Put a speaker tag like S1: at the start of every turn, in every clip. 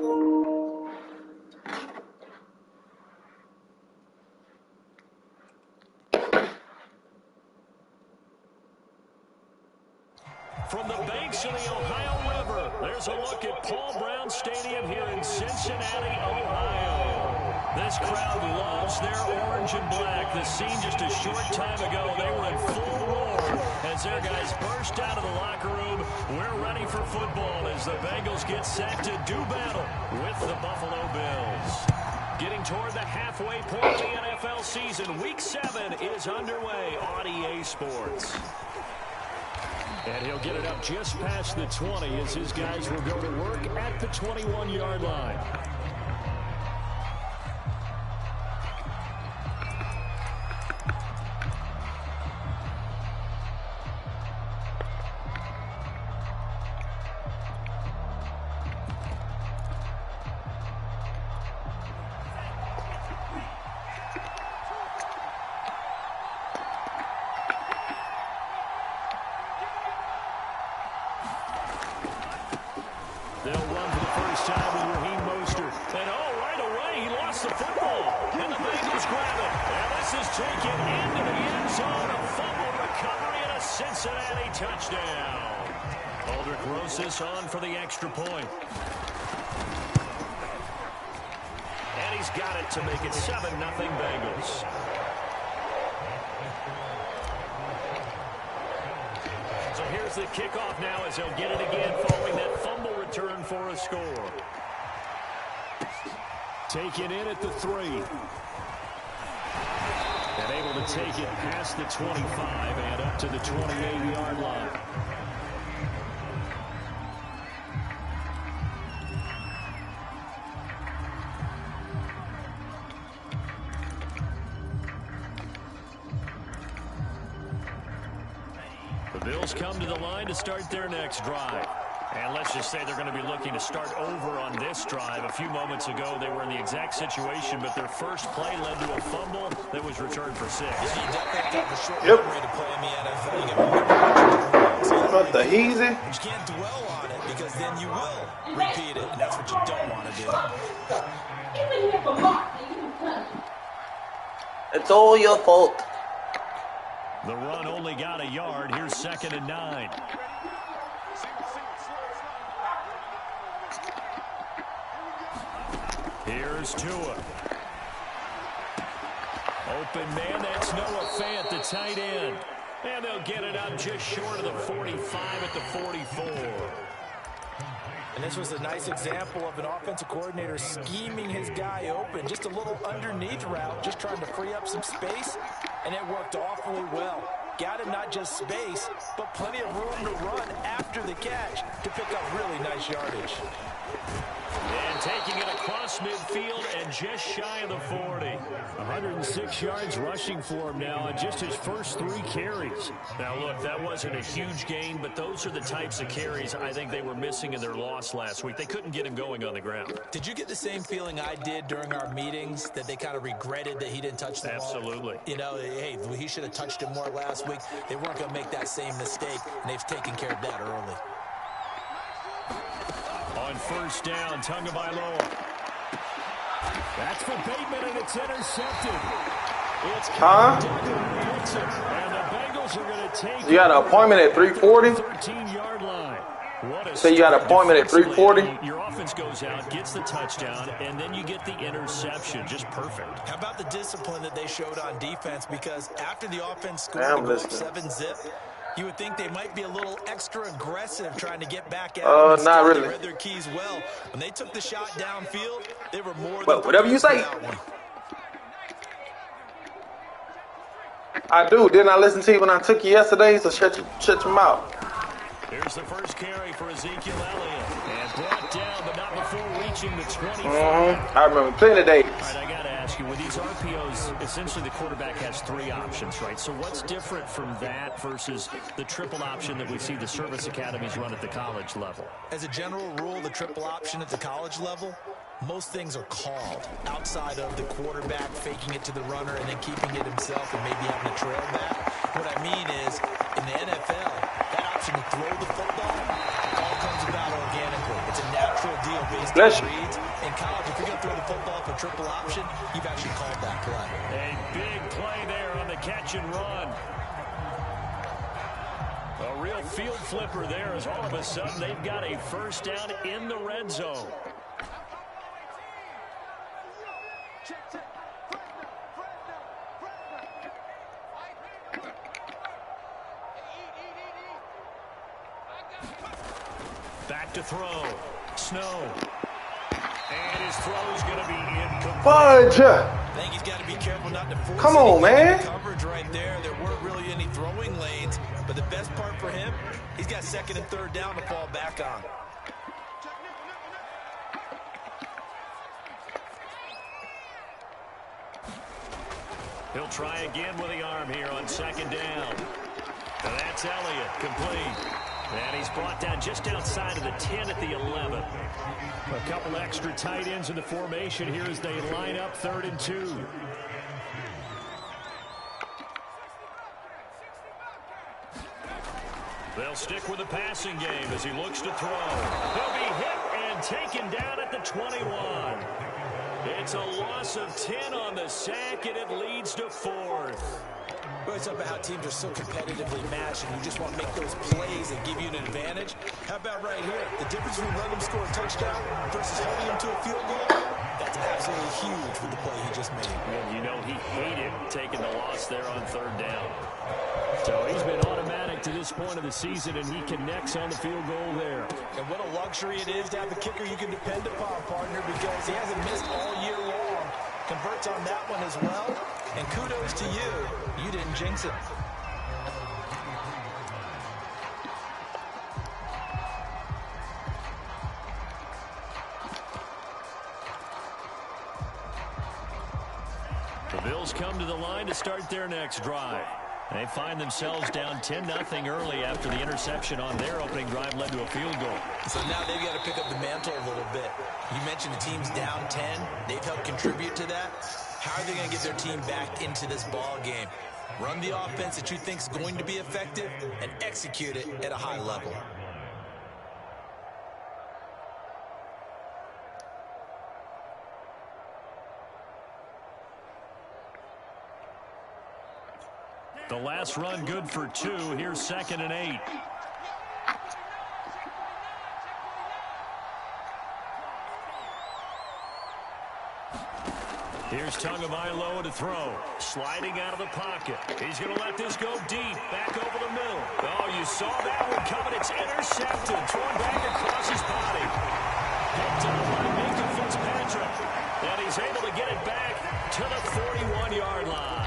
S1: From the banks of the Ohio River, there's a look at Paul Brown Stadium here in Cincinnati, Ohio. This crowd loves their orange and black. The scene just a short time ago, they were in full roar as their guys burst out of the locker room. We're ready for football as the Bengals get set to do battle with the Buffalo Bills. Getting toward the halfway point of the NFL season, Week 7 is underway on EA Sports. And he'll get it up just past the 20 as his guys will go to work at the 21-yard line. They'll run for the first time with Raheem Mostert. And right away, he lost the football. And the Bengals grab it. And this is taken into the end zone. A fumble recovery and a Cincinnati touchdown. Aldrick Rosas on for the extra point. And he's got it to make it 7-0 Bengals. So here's the kickoff now as they'll get it again following that fumble return for a score. Taken in at the 3. And able to take it past the 25 and up to the 28-yard line. The Bills come to the line to start their next drive. And let's just say they're going to be looking to start over on this drive. A few moments ago, they were in the exact situation, but their first play led to a fumble that was returned for 6.
S2: Yeah, you definitely have a short memory to play in the NFL. You get
S3: What the heezy?
S2: you can't dwell on it because then you will repeat it, and that's what you don't want to do.
S3: It's all your fault.
S1: The run only got a yard. Here's 2nd and 9. Here's Tua. Open man, that's Noah Fant, the tight end. And they'll get it up just short of the 45 at the 44.
S2: And this was a nice example of an offensive coordinator scheming his guy open. Just a little underneath route, just trying to free up some space, and it worked awfully well. Got him not just space, but plenty of room to run after the catch to pick up really nice yardage.
S1: And taking it across midfield and just shy of the 40. 106 yards rushing for him now on just his first 3 carries. Now, look, that wasn't a huge gain, but those are the types of carries I think they were missing in their loss last week. They couldn't get him going on the ground.
S2: Did you get the same feeling I did during our meetings, that they kind of regretted that he didn't touch the ball?
S1: Absolutely.
S2: You know, hey, he should have touched him more last week. They weren't going to make that same mistake, and they've taken care of that early.
S1: On first down, Tagovailoa. That's for Bateman, and it's intercepted. It's
S3: Huh?
S1: and the Bengals are going to take.
S3: You got an appointment at 3:40?
S1: 13-yard line.
S3: So you got an appointment at 3:40?
S1: Your offense goes out, gets the touchdown, and then you get the interception. Just perfect.
S2: How about the discipline that they showed on defense? Because after the offense scored
S3: I'm
S2: to go up
S3: listening.
S2: 7-zip, you would think they might be a little extra aggressive trying to get back at them.
S3: Not really.
S2: They read their keys well. When they took the shot downfield, they were more
S3: Well,
S2: than
S3: whatever you say.
S2: prepared for that one.
S3: I do. Didn't I listen to you when I took you yesterday? So shut your mouth.
S1: Here's the first carry for Ezekiel Elliott. And brought down, but not before reaching the 25.
S3: I remember plenty of days.
S1: All right, I got to ask you, with these RPOs, essentially the quarterback has 3 options, right? So what's different from that versus the triple option that we see the service academies run at the college level?
S2: As a general rule, the triple option at the college level, most things are called outside of the quarterback faking it to the runner and then keeping it himself and maybe having a trail back. What I mean is, in the NFL, that option to throw the football all comes about organically. It's a natural natural deal based
S3: Bless
S2: on
S3: you.
S2: reads. In college, if you're going to throw the football for triple option, you've actually called that play.
S1: A big play there on the catch and run. A real field flipper there as all of a sudden they've got a first down in the red zone. Back to throw. Snow. And his throw is going to be incomplete.
S3: Fudge.
S2: I think he's got to be careful not to force
S3: Come on, man.
S2: coverage right there. There weren't really any throwing lanes, but the best part for him, he's got second and third down to fall back on.
S1: He'll try again with the arm here on second down. And that's Elliott, complete. And he's brought down just outside of the 10 at the 11. A couple extra tight ends in the formation here as they line up 3rd and 2. They'll stick with the passing game as he looks to throw. He'll be hit and taken down at the 21. It's a loss of 10 on the sack, and it leads to 4th.
S2: Well, it's about how teams are so competitively matched, and you just want to make those plays that give you an advantage. How about right here? The difference between letting them score a touchdown versus holding them to a field goal, that's absolutely huge for the play he just made.
S1: And you know he hated taking the loss there on 3rd down. So he's been automatic to this point of the season, and he connects on the field goal there.
S2: And what a luxury it is to have a kicker you can depend upon, partner, because he hasn't missed all year long. Converts on that one as well. And kudos to you. You didn't jinx it.
S1: The Bills come to the line to start their next drive. They find themselves down 10-0 early after the interception on their opening drive led to a field goal.
S2: So now they've got to pick up the mantle a little bit. You mentioned the team's down 10. They've helped contribute to that. How are they going to get their team back into this ball game? Run the offense that you think is going to be effective and execute it at a high level.
S1: The last run good for 2. Here's 2nd and 8. Here's Tagovailoa to throw. Sliding out of the pocket. He's going to let this go deep. Back over the middle. Oh, you saw that one coming. It's intercepted. Thrown back across his body. Picked up by Minkah Fitzpatrick. And he's able to get it back to the 41-yard line.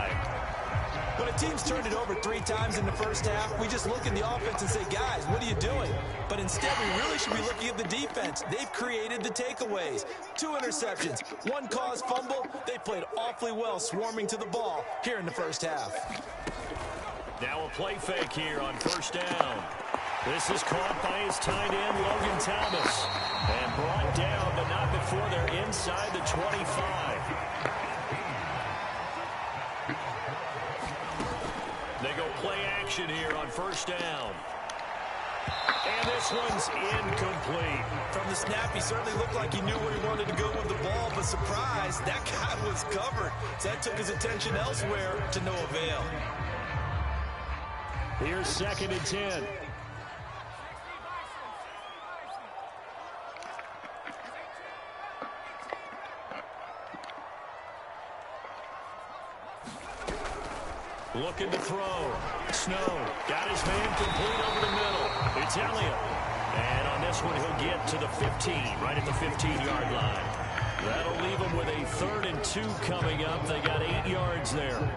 S2: When a team's turned it over 3 times in the first half, we just look at the offense and say, guys, what are you doing? But instead, we really should be looking at the defense. They've created the takeaways. 2 interceptions, 1 caused fumble. They played awfully well swarming to the ball here in the first half.
S1: Now a play fake here on 1st down. This is caught by his tight end, Logan Thomas. And brought down, but not before they're inside the 25. They go play action here on 1st down. And this one's incomplete.
S2: From the snap, he certainly looked like he knew where he wanted to go with the ball, but surprise, that guy was covered. So that took his attention elsewhere to no avail.
S1: Here's 2nd and 10. Looking to throw. Snow got his man complete over the middle. It's Elliott. And on this one, he'll get to the 15, right at the 15-yard line. That'll leave him with a 3rd and 2 coming up. They got 8 yards there.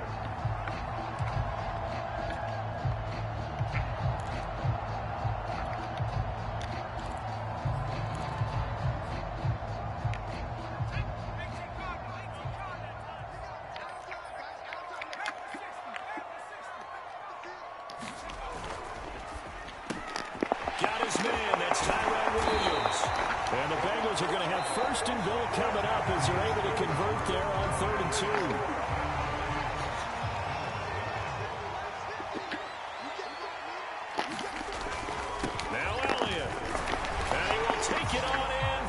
S1: Coming up as they're able to convert there on 3rd and 2. Now Elliott. And he will take it on in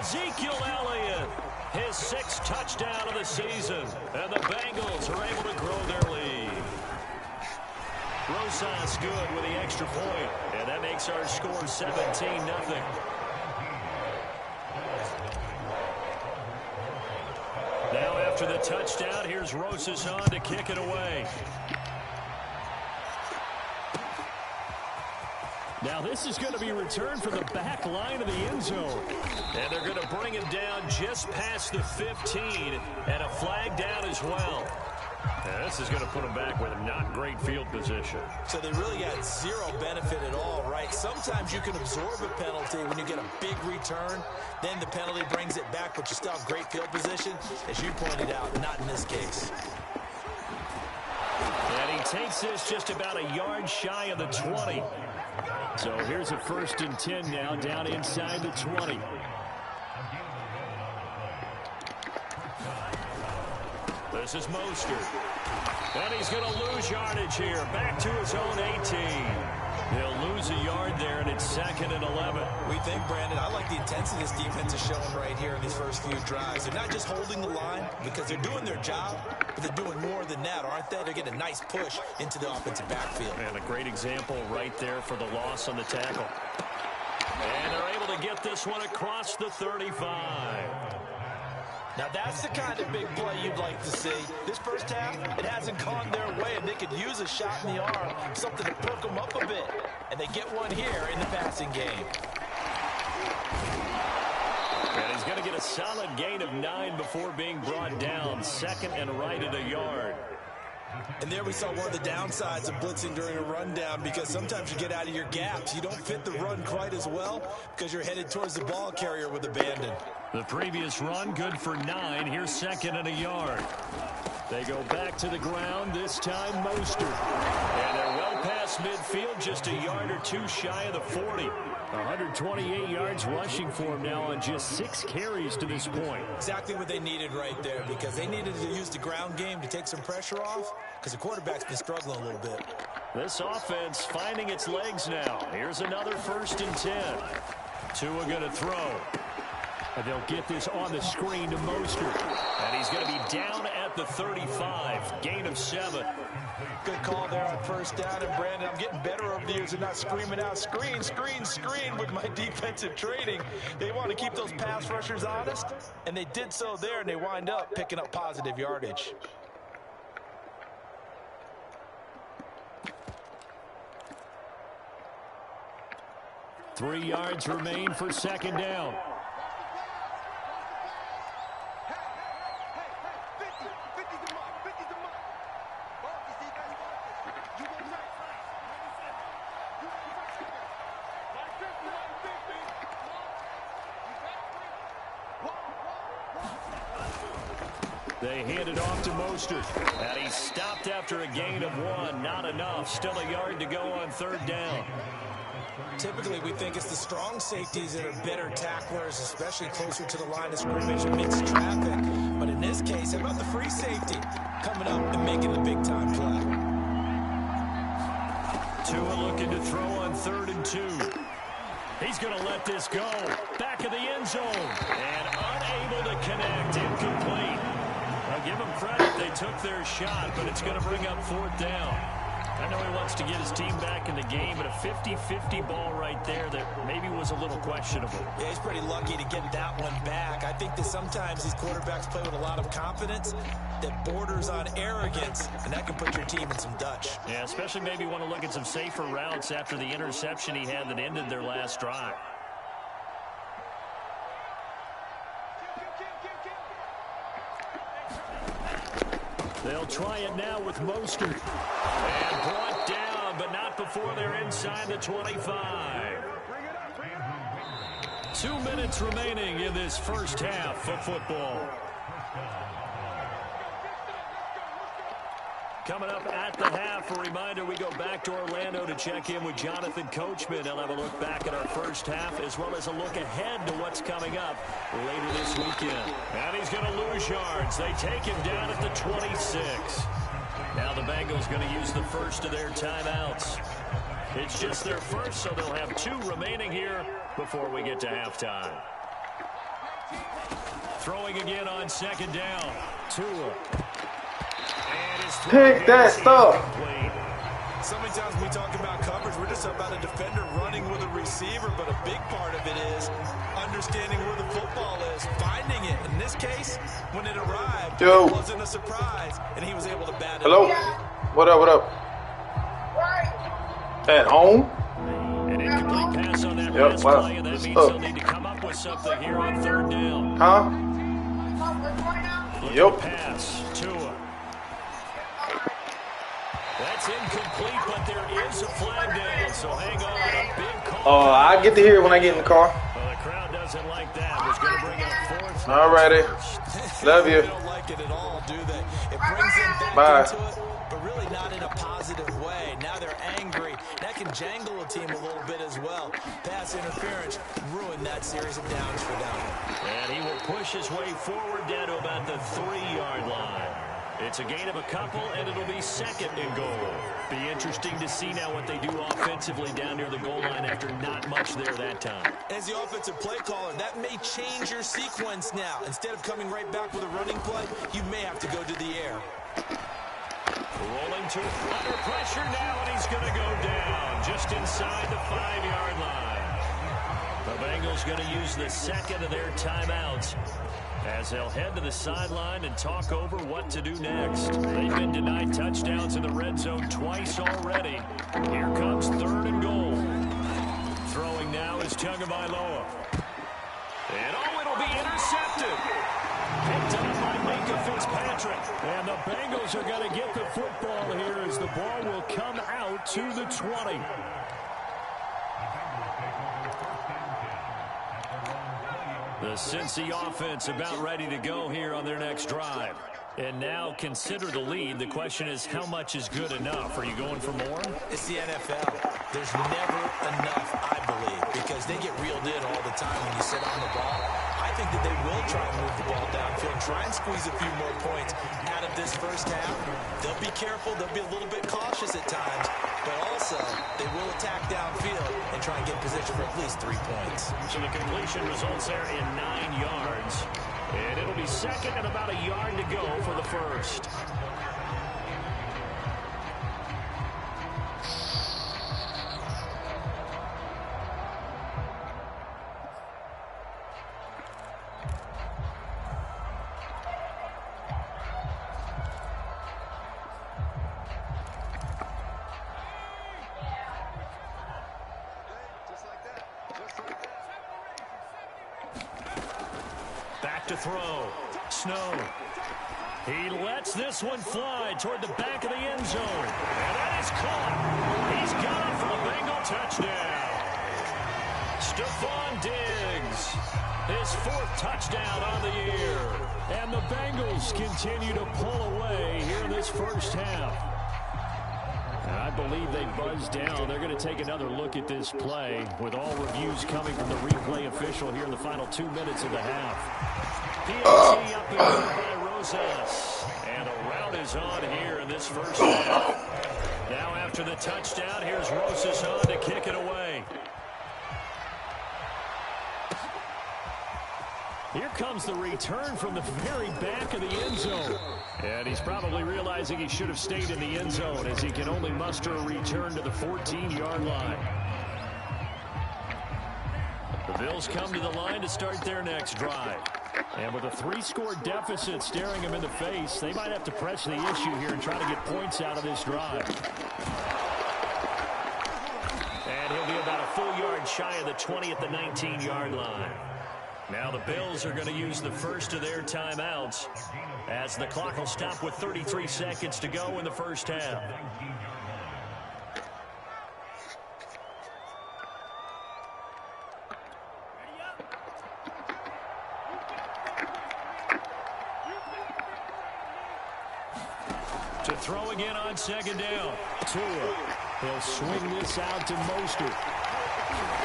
S1: Ezekiel Elliott, his 6th touchdown of the season. And the Bengals are able to grow their lead. Rosas good with the extra point. And that makes our score 17-0. Now after the touchdown, here's Rosas on to kick it away. Now this is going to be returned from the back line of the end zone. And they're going to bring him down just past the 15. And a flag down as well. And this is going to put him back with a not great field position.
S2: So they really got zero benefit at all, right? Sometimes you can absorb a penalty when you get a big return. Then the penalty brings it back, but you still have great field position. As you pointed out, not in this case.
S1: And he takes this just about a yard shy of the 20. So here's a 1st and 10 now, down inside the 20. This is Mostert. And he's going to lose yardage here. Back to his own 18. He'll lose a yard there, and it's 2nd and 11.
S2: We think, Brandon, I like the intensity this defense is showing right here in these first few drives. They're not just holding the line because they're doing their job, but they're doing more than that, aren't they? They're getting a nice push into the offensive backfield.
S1: And a great example right there for the loss on the tackle. And they're able to get this one across the 35.
S2: Now that's the kind of big play you'd like to see. This first half, it hasn't gone their way, and they could use a shot in the arm, something to perk them up a bit. And they get one here in the passing game.
S1: And he's going to get a solid gain of 9 before being brought down. 2nd and right at a yard.
S2: And there we saw one of the downsides of blitzing during a rundown, because sometimes you get out of your gaps. You don't fit the run quite as well because you're headed towards the ball carrier with abandon.
S1: The previous run good for 9. Here's 2nd and a yard. They go back to the ground, this time Mostert. And they're well past midfield, just a yard or 2 shy of the 40. 128 yards rushing for him now on just 6 carries to this point.
S2: Exactly what they needed right there, because they needed to use the ground game to take some pressure off, because the quarterback's been struggling a little bit.
S1: This offense finding its legs now. Here's another 1st and 10. Tua going to throw. And they'll get this on the screen to Mostert. And he's going to be down at the 35. Gain of 7.
S2: Good call there on 1st down. And Brandon, I'm getting better over the years and not screaming out, screen, screen, screen with my defensive training. They want to keep those pass rushers honest, and they did so there, and they wind up picking up positive yardage.
S1: Three yards remain for 2nd down. They hand it off to Mostert. And he stopped after a gain of 1. Not enough. Still a yard to go on 3rd down.
S2: Typically, we think it's the strong safeties that are better tacklers, especially closer to the line of scrimmage amidst traffic. But in this case, how about the free safety coming up and making the big-time play?
S1: Tua looking to throw on 3rd and 2. He's going to let this go. Back of the end zone. And unable to connect. Incomplete. I'll give them credit. They took their shot, but it's going to bring up 4th down. I know he wants to get his team back in the game, but a 50-50 ball right there that maybe was a little questionable.
S2: Yeah, he's pretty lucky to get that one back. I think that sometimes these quarterbacks play with a lot of confidence that borders on arrogance, and that can put your team in some Dutch.
S1: Yeah, especially maybe want to look at some safer routes after the interception he had that ended their last drive. They'll try it now with Mostert. And brought down, but not before they're inside the 25. 2 minutes remaining in this first half of football. Coming up at the half, a reminder, we go back to Orlando to check in with Jonathan Coachman. He'll have a look back at our first half, as well as a look ahead to what's coming up later this weekend. And he's going to lose yards. They take him down at the 26. Now the Bengals going to use the first of their timeouts. It's just their first, so they'll have 2 remaining here before we get to halftime. Throwing again on second down. Tua.
S3: Pick that stuff.
S2: So many times we talk about coverage, we're just about a defender running with a receiver, but a big part of it is understanding where the football is, finding it. In this case, when it arrived, it wasn't a surprise, and he was able to bat it.
S3: Hello? What up, what up? At home?
S1: An incomplete pass on that last play, and that means he'll need to come up with something here on third down.
S3: Huh? Yep.
S1: Pass, Tua. That's incomplete, but there is a flag down, so hang on. A big call.
S3: I get to hear it when I get in the car.
S1: Well, the crowd doesn't like that. Was going to bring it a fourth.
S3: Alrighty. Love you.
S2: They don't like it at all, do they? It brings them back
S3: Bye.
S2: into it, but really not in a positive way. Now they're angry. That can jangle a team a little bit as well. Pass interference ruined that series of downs for them.
S1: And he will push his way forward down to about the 3-yard line. It's a gain of a couple, and it'll be second and goal. Be interesting to see now what they do offensively down near the goal line after not much there that time.
S2: As the offensive play caller, that may change your sequence now. Instead of coming right back with a running play, you may have to go to the air.
S1: Rolling to under pressure now, and he's going to go down just inside the 5-yard line. The Bengals going to use the second of their timeouts as they'll head to the sideline and talk over what to do next. They've been denied touchdowns in the red zone twice already. Here comes third and goal. Throwing now is Tagovailoa. And it'll be intercepted. Picked up by Minkah Fitzpatrick. And the Bengals are going to get the football here as the ball will come out to the 20. The Cincy offense about ready to go here on their next drive. And now consider the lead. The question is, how much is good enough? Are you going for more?
S2: It's the NFL. There's never enough, I believe, because they get reeled in all the time when you sit on the ball. I think that they will try and move the ball downfield and try and squeeze a few more points out of this first half. They'll be careful. They'll be a little bit cautious at times, but also they will attack downfield and try and get position for at least 3 points.
S1: So the completion results there in 9 yards. And it'll be second and about a yard to go for the first. To throw. Snow. He lets this one fly toward the back of the end zone. And that is caught. He's got it for a Bengal touchdown. Stephon Diggs. His 4th touchdown on the year. And the Bengals continue to pull away here in this first half. And I believe they buzzed down. They're going to take another look at this play with all reviews coming from the replay official here in the final 2 minutes of the half. PAT up by Rosas. And a route is on here in this first half. Now after the touchdown, here's Rosas on to kick it away. Here comes the return from the very back of the end zone. And he's probably realizing he should have stayed in the end zone as he can only muster a return to the 14-yard line. The Bills come to the line to start their next drive. And with a 3-score deficit staring them in the face, they might have to press the issue here and try to get points out of this drive. And he'll be about a full yard shy of the 20 at the 19-yard line. Now the Bills are going to use the first of their timeouts as the clock will stop with 33 seconds to go in the first half. To throw again on second down. Tua. He'll swing this out to Mostert.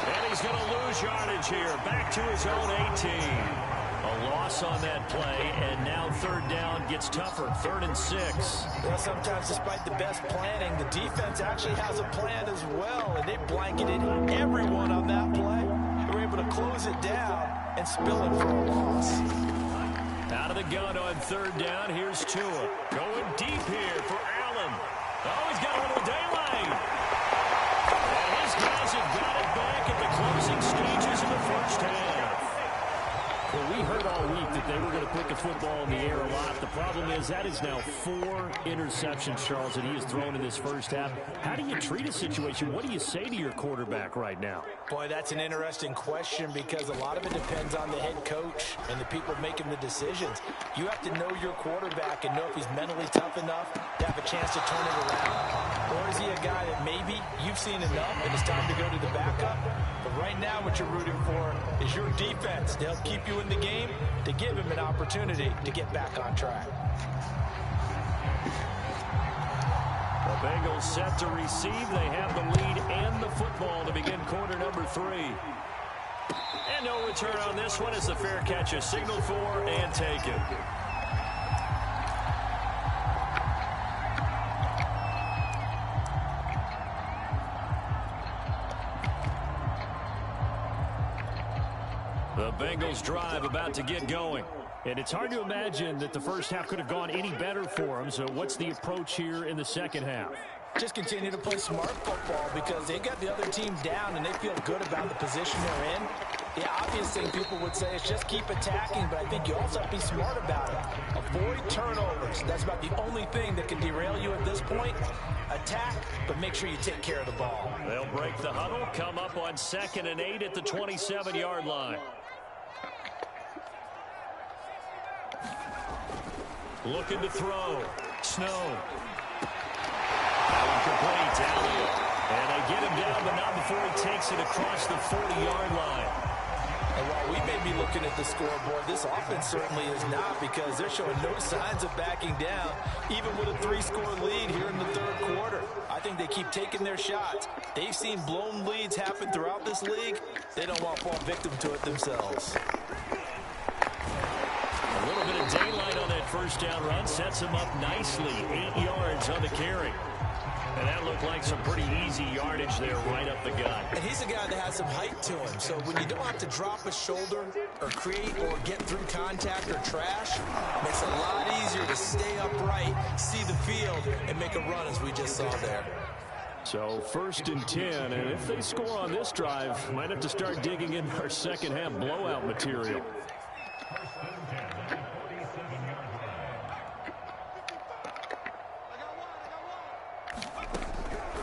S1: And he's going to lose yardage here. Back to his own 18. A loss on that play, and now third down gets tougher. 3rd and 6.
S2: Well, sometimes despite the best planning, the defense actually has a plan as well, and they blanketed everyone on that play. They were able to close it down. and spill it for a loss.
S1: Out of the gun on third down. Here's Tua. Going deep here for Allen. Oh, he's got a little daylight. And his guys have got it back at the closing stages of the first half. Well, we heard all week that they were going to put the football in the air a lot. The problem is that is now 4 interceptions, Charles, that he has thrown in this first half. How do you treat a situation? What do you say to your quarterback right now?
S2: Boy, that's an interesting question because a lot of it depends on the head coach and the people making the decisions. You have to know your quarterback and know if he's mentally tough enough to have a chance to turn it around. Or is he a guy that maybe you've seen enough and it's time to go to the backup? But right now what you're rooting for is your defense. They'll keep you in the game to give him an opportunity to get back on track.
S1: The Bengals set to receive. They have the lead and the football to begin quarter number 3. And no return on this one as the fair catch is signaled for and taken. The Bengals drive about to get going. And it's hard to imagine that the first half could have gone any better for them. So what's the approach here in the second half?
S2: Just continue to play smart football because they got the other team down and they feel good about the position they're in. The obvious thing people would say is just keep attacking, but I think you also have to be smart about it. Avoid turnovers. That's about the only thing that can derail you at this point. Attack, but make sure you take care of the ball.
S1: They'll break the huddle, come up on 2nd and 8 at the 27-yard line. Looking to throw. Snow. Complete. And they get him down, but not before he takes it across the 40-yard line.
S2: And while we may be looking at the scoreboard, this offense certainly is not because they're showing no signs of backing down, even with a 3-score lead here in the third quarter. I think they keep taking their shots. They've seen blown leads happen throughout this league. They don't want to fall victim to it themselves.
S1: A little bit of daylight on that first down run sets him up nicely. 8 yards on the carry. And that looked like some pretty easy yardage there right up the gut.
S2: And he's a guy that has some height to him. So when you don't have to drop a shoulder or create or get through contact or trash, it makes it a lot easier to stay upright, see the field, and make a run as we just saw there.
S1: So 1st and 10, and if they score on this drive, might have to start digging in our second half blowout material.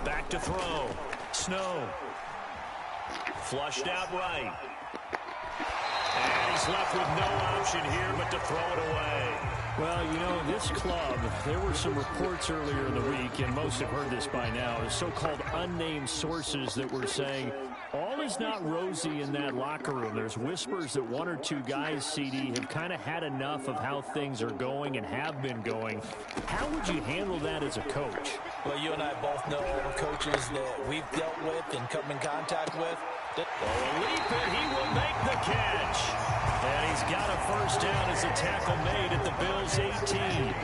S1: Back to throw. Snow. Flushed out right. And he's left with no option here but to throw it away. Well, you know, this club, there were some reports earlier in the week, and most have heard this by now, so-called unnamed sources that were saying all is not rosy in that locker room. There's whispers that 1 or 2 guys, CD, have kind of had enough of how things are going and have been going. How would you handle that as a coach?
S2: Well, you and I both know all the coaches that we've dealt with and come in contact with.
S1: Leap and he will make the catch. And he's got a first down as a tackle made at the Bills' 18.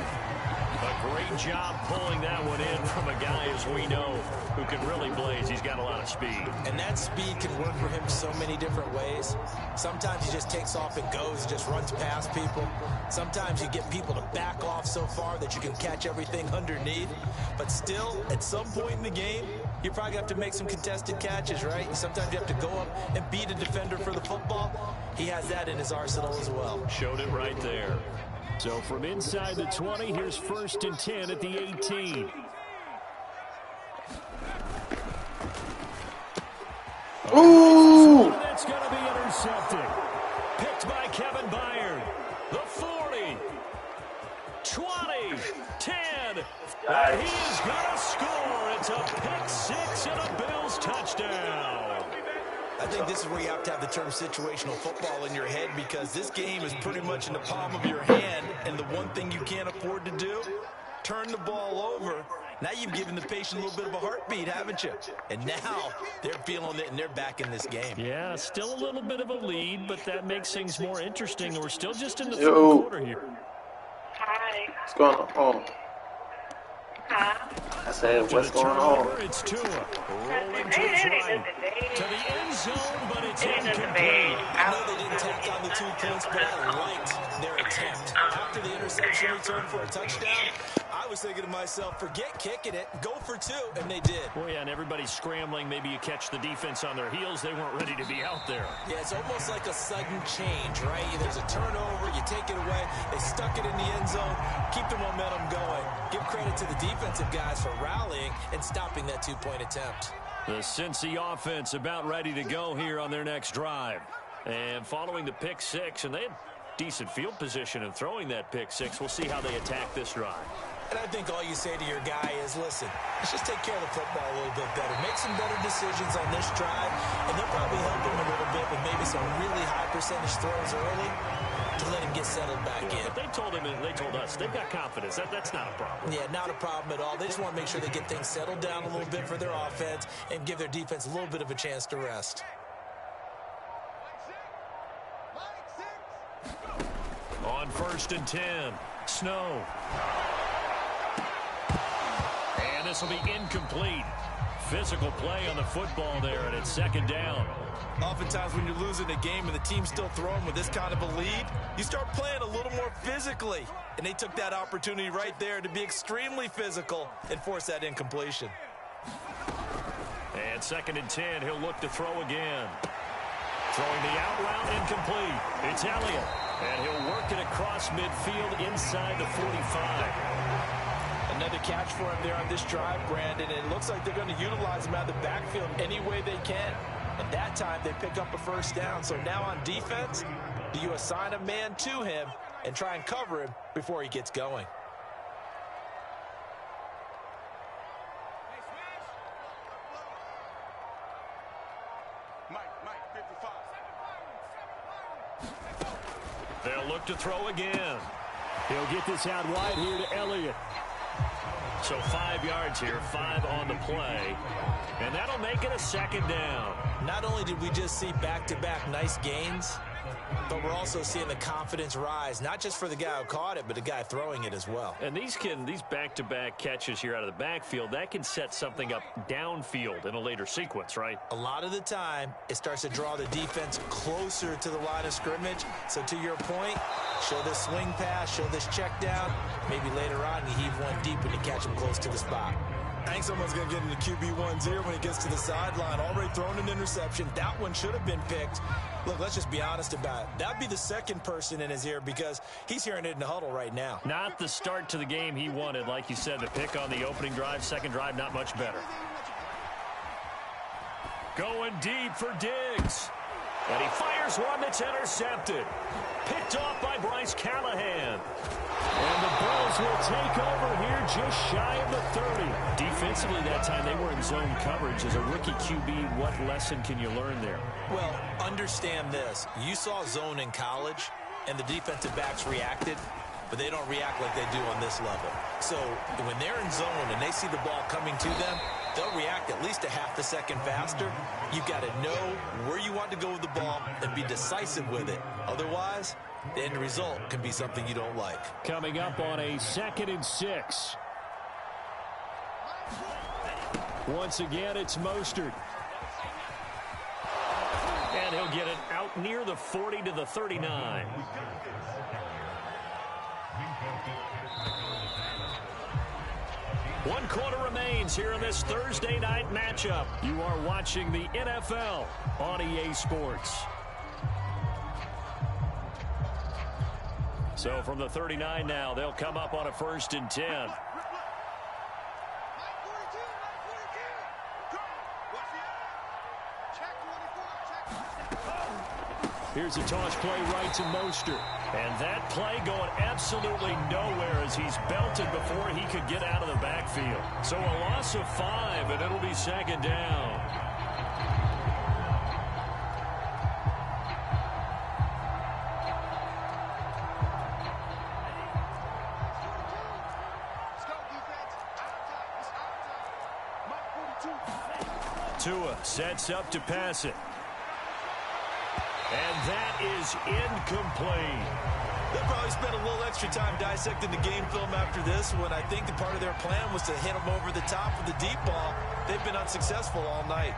S1: A great job pulling that one in from a guy, as we know, who can really blaze. He's got a lot of speed.
S2: And that speed can work for him so many different ways. Sometimes he just takes off and goes, just runs past people. Sometimes you get people to back off so far that you can catch everything underneath. But still, at some point in the game, you probably have to make some contested catches, right? Sometimes you have to go up and beat a defender for the football. He has that in his arsenal as well.
S1: Showed it right there. So from inside the 20, here's 1st and 10 at the 18.
S3: Ooh!
S1: That's going to be intercepted. Picked by Kevin Byard. The 40, 20, 10. And he is going to score. It's a pick 6 and a Bills touchdown.
S2: I think this is where you have to have the term situational football in your head because this game is pretty much in the palm of your hand, and the one thing you can't afford to do, turn the ball over. Now you've given the patient a little bit of a heartbeat, haven't you? And now they're feeling it, and they're back in this game.
S1: Yeah, still a little bit of a lead, but that makes things more interesting. We're still just in the third quarter here.
S4: Hi.
S3: What's going on?
S4: Huh?
S3: I said, what's going on?
S1: It's Tua rolling to his right. To the end zone, but it's incomplete.
S2: I know they didn't tack on the 2 points, but I liked their attempt. After the interception return for a touchdown, I was thinking to myself, forget kicking it, go for 2, and they did.
S1: Well, yeah, and everybody's scrambling. Maybe you catch the defense on their heels. They weren't ready to be out there.
S2: Yeah, it's almost like a sudden change, right? There's a turnover, you take it away, they stuck it in the end zone, keep the momentum going. Give credit to the defensive guys for rallying and stopping that 2-point attempt.
S1: The Cincy offense about ready to go here on their next drive. And following the pick 6, and they had decent field position in throwing that pick 6. We'll see how they attack this drive.
S2: And I think all you say to your guy is, listen, let's just take care of the football a little bit better. Make some better decisions on this drive, and they'll probably help him a little bit with maybe some really high percentage throws early to let him get settled back in.
S1: But they told him, and they told us, they've got confidence. That's not a problem.
S2: Yeah, not a problem at all. They just want to make sure they get things settled down a little bit for their offense and give their defense a little bit of a chance to rest.
S1: On 1st and 10, Snow. And this will be incomplete. Physical play on the football there, and it's 2nd down.
S2: Oftentimes when you're losing a game and the team's still throwing with this kind of a lead, you start playing a little more physically. And they took that opportunity right there to be extremely physical and force that incompletion.
S1: And 2nd and 10, he'll look to throw again. Throwing the out route incomplete. It's Elliott. And he'll work it across midfield inside the 45.
S2: Another catch for him there on this drive, Brandon. It looks like they're going to utilize him out of the backfield any way they can. And that time they pick up a 1st down. So now on defense, do you assign a man to him and try and cover him before he gets going?
S1: They'll look to throw again. He'll get this out wide here to Elliott. So 5 yards here, 5 on the play. And that'll make it a 2nd down.
S2: Not only did we just see back-to-back nice gains, but we're also seeing the confidence rise, not just for the guy who caught it, but the guy throwing it as well.
S1: And these back-to-back catches here out of the backfield, that can set something up downfield in a later sequence, right?
S2: A lot of the time, it starts to draw the defense closer to the line of scrimmage. So to your point, show this swing pass, show this check down. Maybe later on you heave one deep and you catch him close to the spot. I think someone's going to get into QB1's ear when he gets to the sideline. Already thrown an interception. That one should have been picked. Look, let's just be honest about it. That'd be the second person in his ear because he's hearing it in the huddle right now.
S1: Not the start to the game he wanted. Like you said, the pick on the opening drive, 2nd drive, not much better. Going deep for Diggs. And he fires one that's intercepted. Picked off by Bryce Callahan. And the Bills will take over here just shy of the 30. Defensively that time, they were in zone coverage. As a rookie QB, what lesson can you learn there?
S2: Well, understand this. You saw zone in college, and the defensive backs reacted, but they don't react like they do on this level. So when they're in zone and they see the ball coming to them, they'll react at least a half a second faster. You've got to know where you want to go with the ball and be decisive with it. Otherwise, the end result can be something you don't like.
S1: Coming up on a 2nd and 6. Once again, it's Mostert. And he'll get it out near the 40 to the 39. One quarter remains here in this Thursday night matchup. You are watching the NFL on EA Sports. So from the 39 now, they'll come up on a 1st and 10. Here's a toss play right to Mostert. And that play going absolutely nowhere as he's belted before he could get out of the backfield. So a loss of 5, and it'll be 2nd down. Tua sets up to pass it. And that is incomplete.
S2: They'll probably probably spent a little extra time dissecting the game film after this one. I think the part of their plan was to hit them over the top with the deep ball. They've been unsuccessful all night.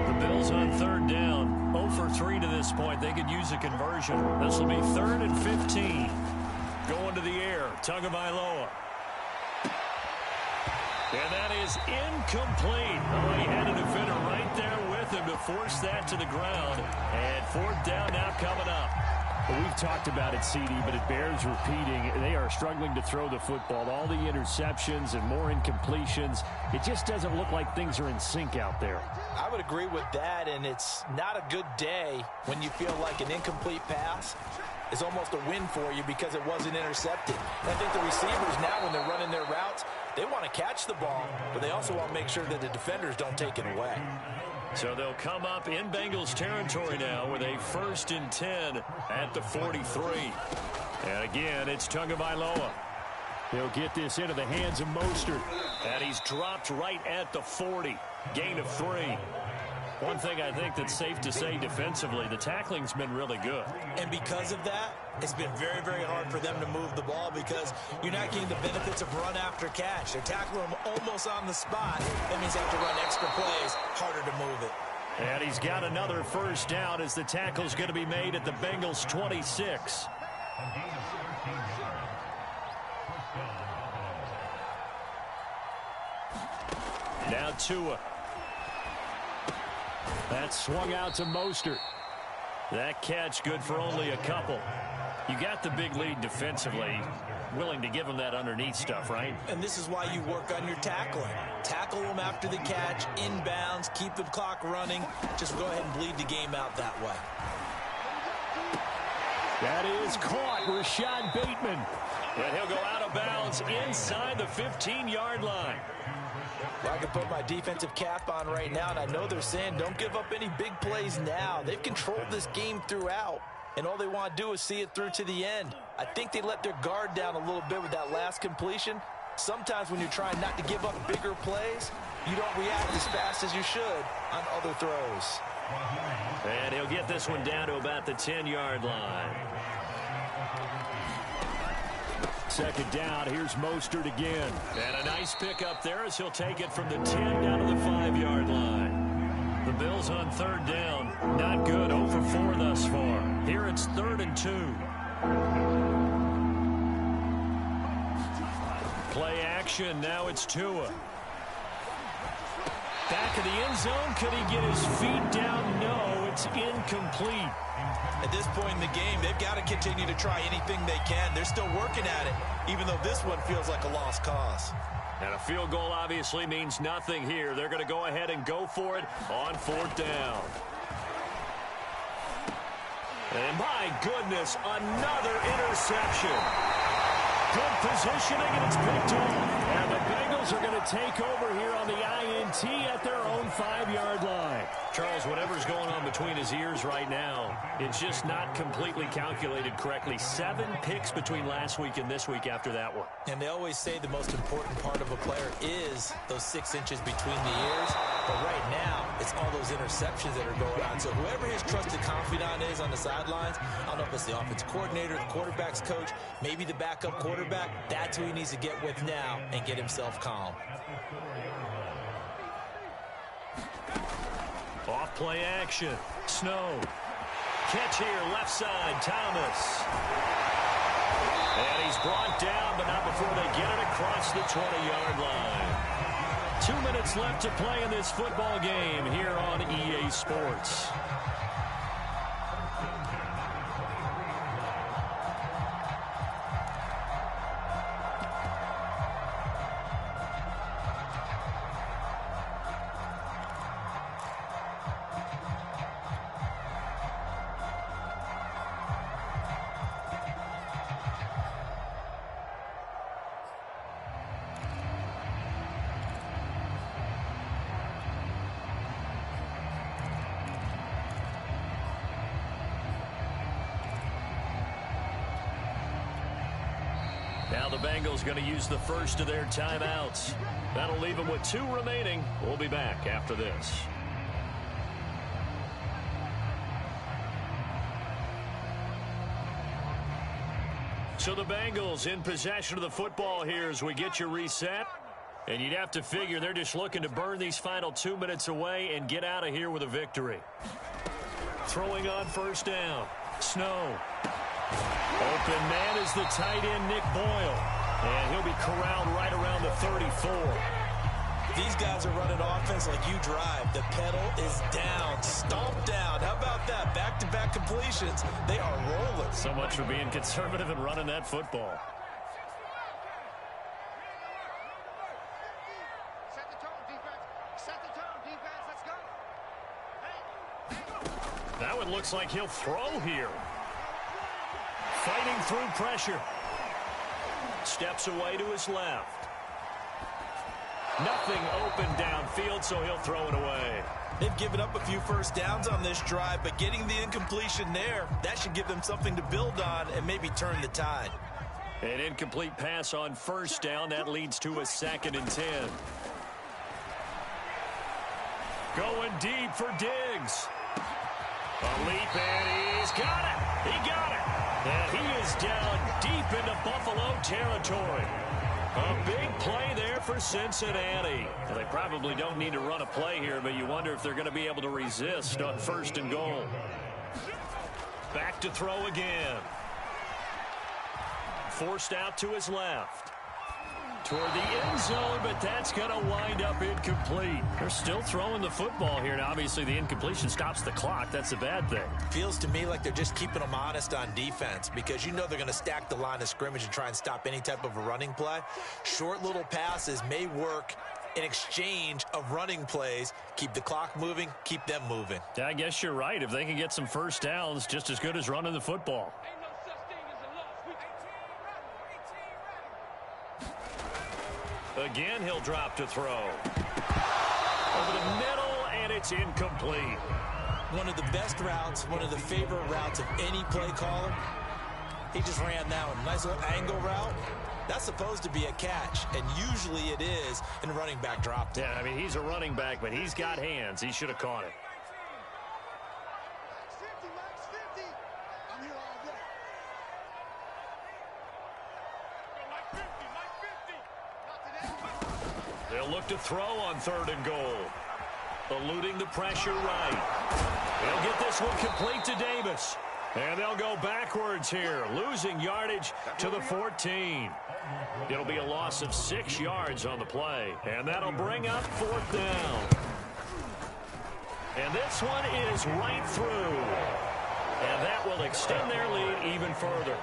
S1: The Bills on third down. 0 for 3 to this point. They could use a conversion. This will be 3rd and 15. Going to the air. Tagovailoa. And that is incomplete. Oh, he had a defender right there with him to force that to the ground. And 4th down now coming up.
S4: Well, we've talked about it, CD, but it bears repeating. They are struggling to throw the football. All the interceptions and more incompletions. It just doesn't look like things are in sync out there.
S2: I would agree with that, and it's not a good day when you feel like an incomplete pass is almost a win for you because it wasn't intercepted. And I think the receivers now, when they're running their routes, they want to catch the ball, but they also want to make sure that the defenders don't take it away.
S1: So they'll come up in Bengals territory now with a 1st and 10 at the 43. And again, it's Tagovailoa.
S4: They'll get this into the hands of Mostert.
S1: And he's dropped right at the 40. Gain of 3. One thing I think that's safe to say defensively, the tackling's been really good.
S2: And because of that, it's been very, very hard for them to move the ball because you're not getting the benefits of run after catch. They're tackling them almost on the spot. That means they have to run extra plays, harder to move it.
S1: And he's got another 1st down as the tackle's going to be made at the Bengals 26. Now Tua.
S4: That swung out to Mostert.
S1: That catch good for only a couple. You got the big lead defensively. Willing to give him that underneath stuff, right?
S2: And this is why you work on your tackling. Tackle them after the catch, inbounds, keep the clock running. Just go ahead and bleed the game out that way.
S4: That is caught. Rashad Bateman.
S1: And he'll go out of bounds inside the 15-yard line.
S2: Well, I can put my defensive cap on right now, and I know they're saying don't give up any big plays now. They've controlled this game throughout, and all they want to do is see it through to the end. I think they let their guard down a little bit with that last completion. Sometimes when you're trying not to give up bigger plays, you don't react as fast as you should on other throws.
S1: And he'll get this one down to about the 10-yard line.
S4: 2nd down. Here's Mostert again.
S1: And a nice pick up there as he'll take it from the 10 down to the 5-yard line. The Bills on 3rd down. Not good. 0 for 4 thus far. Here it's 3rd and 2. Play action. Now it's Tua. Back of the end zone. Could he get his feet down? No, it's incomplete.
S2: At this point in the game, they've got to continue to try anything they can. They're still working at it, even though this one feels like a lost cause.
S1: And a field goal obviously means nothing here. They're going to go ahead and go for it on 4th down. And my goodness, another interception. Good positioning, and it's picked off.
S4: And the Bengals are going to take over here on the INT at their own 5-yard line.
S1: Charles, whatever's going on between his ears right now, it's just not completely calculated correctly. 7 picks between last week and this week after that one.
S2: And they always say the most important part of a player is those 6 inches between the ears. But right now, it's all those interceptions that are going on. So whoever his trusted confidant is on the sidelines, I don't know if it's the offensive coordinator, the quarterback's coach, maybe the backup quarterback, that's who he needs to get with now and get himself calm.
S1: Off play action. Snow. Catch here, left side, Thomas. And he's brought down, but not before they get it across the 20-yard line. 2 minutes left to play in this football game here on EA Sports. Now the Bengals going to use the first of their timeouts. That'll leave them with 2 remaining. We'll be back after this. So the Bengals in possession of the football here as we get you reset. And you'd have to figure they're just looking to burn these final 2 minutes away and get out of here with a victory. Throwing on first down. Snow. Open man is the tight end, Nick Boyle. And he'll be corralled right around the 34.
S2: These guys are running offense like you drive. The pedal is down, stomped down. How about that? Back-to-back completions. They are rolling.
S1: So much for being conservative and running that football.
S5: Set the tone, defense. Set the tone, defense. Let's go.
S1: That one looks like he'll throw here. Fighting through pressure. Steps away to his left. Nothing open downfield, so he'll throw it away.
S2: They've given up a few first downs on this drive, but getting the incompletion there, that should give them something to build on and maybe turn the tide.
S1: An incomplete pass on first down. That leads to a 2nd and 10. Going deep for Diggs. A leap, and he's got it. He got it. And he is down deep into Buffalo territory. A big play there for Cincinnati. Well, they probably don't need to run a play here, but you wonder if they're going to be able to resist on 1st and goal. Back to throw again. Forced out to his left. Toward the end zone, but that's going to wind up incomplete. They're still throwing the football here. Now, obviously, the incompletion stops the clock. That's a bad thing.
S2: Feels to me like they're just keeping them honest on defense because you know they're going to stack the line of scrimmage and try and stop any type of a running play. Short little passes may work in exchange of running plays. Keep the clock moving, keep them moving.
S1: Yeah, I guess you're right. If they can get some first downs, just as good as running the football. Again, he'll drop to throw. Over the middle, and it's incomplete.
S2: One of the best routes, one of the favorite routes of any play caller. He just ran that one. Nice little angle route. That's supposed to be a catch, and usually it is, and running back dropped it.
S1: Yeah, I mean, he's a running back, but he's got hands. He should have caught it.
S5: Max 50. I'm here all day.
S1: They'll look to throw on 3rd and goal. Eluding the pressure right. They'll get this one complete to Davis. And they'll go backwards here, losing yardage to the 14. It'll be a loss of 6 yards on the play. And that'll bring up 4th down. And this one is right through. And that will extend their lead even further.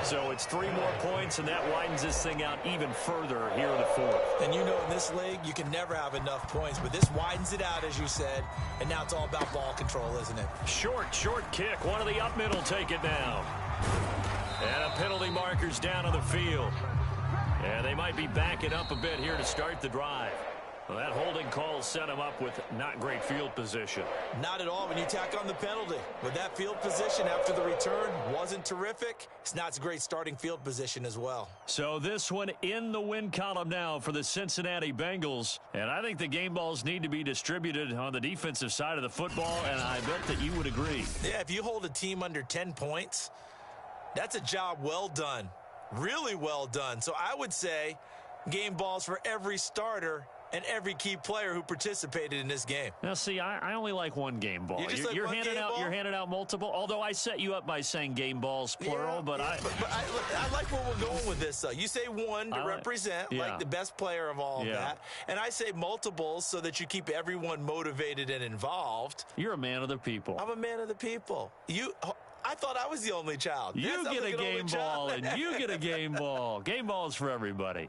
S1: So it's 3 more points, and that widens this thing out even further here in the 4th.
S2: And you know in this league, you can never have enough points, but this widens it out, as you said, and now it's all about ball control, isn't it?
S1: Short kick. One of the up middle take it down. And a penalty marker's down on the field. And they might be backing up a bit here to start the drive. Well, that holding call set him up with not great field position.
S2: Not at all when you tack on the penalty. With that field position after the return wasn't terrific. It's not a great starting field position as well.
S1: So this one in the win column now for the Cincinnati Bengals. And I think the game balls need to be distributed on the defensive side of the football, and I bet that you would agree.
S2: Yeah, if you hold a team under 10 points, that's a job well done. Really well done. So I would say game balls for every starter and every key player who participated in this game.
S1: Now, see, I only like one game ball. You're handing out multiple. Although I set you up by saying game balls plural,
S2: yeah,
S1: but
S2: I like where we're going with this. You say one to represent, like the best player of all of that, and I say multiples so that you keep everyone motivated and involved.
S1: You're a man of the people.
S2: I'm a man of the people. I thought I was the only child.
S1: You get a game ball, and you get a game ball. Game balls for everybody.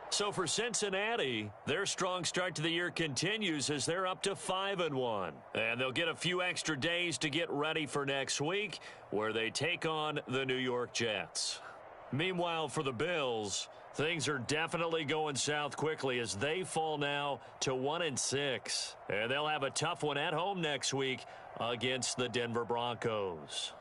S1: So for Cincinnati, their strong start to the year continues as they're up to 5-1. And they'll get a few extra days to get ready for next week, where they take on the New York Jets. Meanwhile, for the Bills, things are definitely going south quickly as they fall now to 1-6. And they'll have a tough one at home next week against the Denver Broncos.